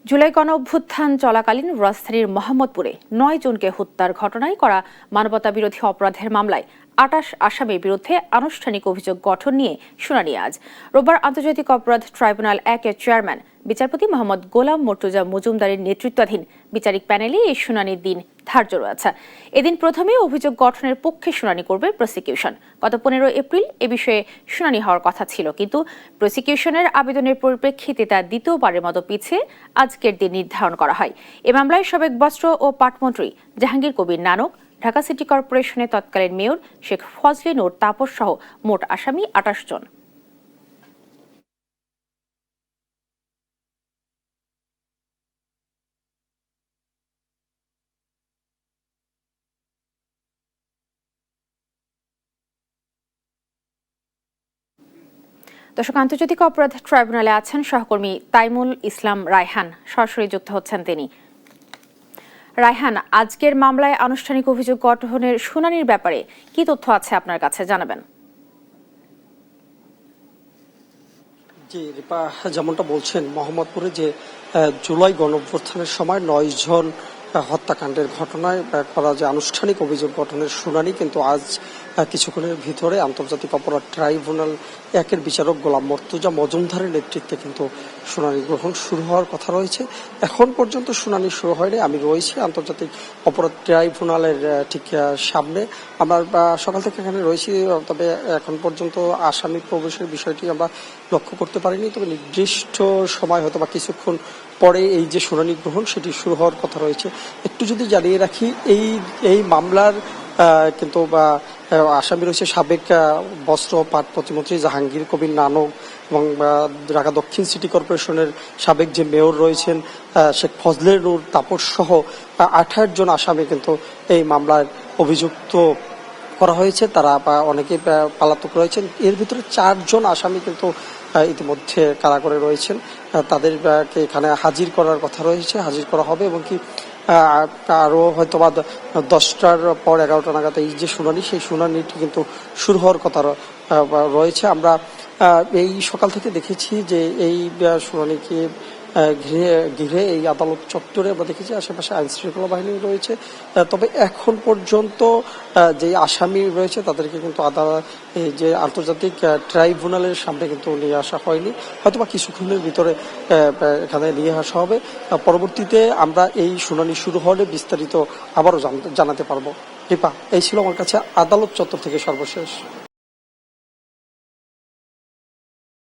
জুলাই গণঅভ্যুত্থান চলাকালীন রাজধানীর মোহাম্মদপুরে ৯ জনকে হত্যার ঘটনায় করা মানবতাবিরোধী অপরাধের মামলায় ২৮ আসামির বিরুদ্ধে আনুষ্ঠানিক অভিযোগ গঠন নিয়ে শুনানি আজ। রোববার আন্তর্জাতিক অপরাধ ট্রাইব্যুনাল ১-এর চেয়ারম্যান বিচারপতি মোহাম্মদ গোলাম মর্তুজা মজুমদারের নেতৃত্বাধীন বিচারিক প্যানেলে এই শুনানির দিন ধার্য রয়েছে। এদিন প্রথমে অভিযোগ গঠনের পক্ষে শুনানি করবে প্রসিকিউশন। গত ১৫ এপ্রিল এ বিষয়ে শুনানি হওয়ার কথা ছিল, কিন্তু প্রসিকিউশনের আবেদনের পরিপ্রেক্ষিতে তা দ্বিতীয়বারের মতো পিছিয়ে আজকের দিন নির্ধারণ করা হয়। এ মামলায় সাবেক বস্ত্র ও পাটমন্ত্রী জাহাঙ্গীর কবির নানক, ঢাকা সিটি কর্পোরেশনের তৎকালীন মেয়র শেখ ফজলে নূর তাপস সহ মোট আসামি ২৮ জন। দর্শক, আন্তর্জাতিক অপরাধ ট্রাইব্যুনালে আছেন সহকর্মী তাইমুল ইসলাম রায়হান, সরাসরি যুক্ত হচ্ছেন তিনি। রায়হান, আজকের মামলায় আনুষ্ঠানিক অভিযোগ গঠনের শুনানির ব্যাপারে কি তথ্য আছে আপনার কাছে, জানাবেন? জি রিপা, যেমনটা বলছেন, মোহাম্মদপুরে যে জুলাই গণঅভ্যুত্থানের সময় ৯ জন হত্যাকাণ্ডের ঘটনায় করা যে আনুষ্ঠানিক অভিযোগ গঠনের শুনানি কিন্তু আজ কিছুক্ষণের ভিতরে আন্তর্জাতিক অপরাধ ট্রাইব্যুনাল ১-এর বিচারক গোলাম মর্তুজা মজুমদারের নেতৃত্বে কিন্তু শুনানি গ্রহণ শুরু হওয়ার কথা রয়েছে। এখন পর্যন্ত শুনানি শুরু হয়নি। আমি রয়েছি আন্তর্জাতিক অপরাধ ট্রাইব্যুনালের ঠিক সামনে। আমরা সকাল থেকে এখানে রয়েছি, তবে এখন পর্যন্ত আসামি প্রবেশের বিষয়টি আমরা লক্ষ্য করতে পারিনি। তবে নির্দিষ্ট সময় হয়তো বা কিছুক্ষণ পরে এই যে শুনানি গ্রহণ সেটি শুরু হওয়ার কথা রয়েছে। একটু যদি জানিয়ে রাখি, এই মামলার কিন্তু আসামি রয়েছে সাবেক বস্ত্র পাট প্রতিমন্ত্রী জাহাঙ্গীর কবির নানক এবং ঢাকা দক্ষিণ সিটি কর্পোরেশনের সাবেক যে মেয়র রয়েছেন শেখ ফজলে নূর তাপস সহ ২৮ জন আসামি কিন্তু এই মামলার অভিযুক্ত করা হয়েছে। তারা অনেকে পলাতক রয়েছেন। এর ভিতরে ৪ জন আসামি কিন্তু ইতিমধ্যে কারাগারে রয়েছেন। তাদেরকে এখানে হাজির করার কথা রয়েছে, হাজির করা হবে এবং কি আরো হয়তো বা ১০টার পর ১১টা নাগাদ এই যে শুনানি, সেই শুনানিটি কিন্তু শুরু হওয়ার কথা রয়েছে। আমরা এই সকাল থেকে দেখেছি যে এই শুনানিকে ঘিরে এই আদালত চত্বরে আমরা দেখেছি আশেপাশে আইন শৃঙ্খলা বাহিনী রয়েছে। তবে এখন পর্যন্ত যে আসামি রয়েছে তাদেরকে কিন্তু এই যে আন্তর্জাতিক ট্রাইব্যুনালের সামনে কিন্তু নিয়ে আসা হয়নি। হয়তো বা কিছুক্ষণের ভিতরে এখানে নিয়ে আসা হবে। পরবর্তীতে আমরা এই শুনানি শুরু হলে বিস্তারিত আবারও জানাতে পারবো। রিপা, এই ছিল আমার কাছে আদালত চত্বর থেকে সর্বশেষ।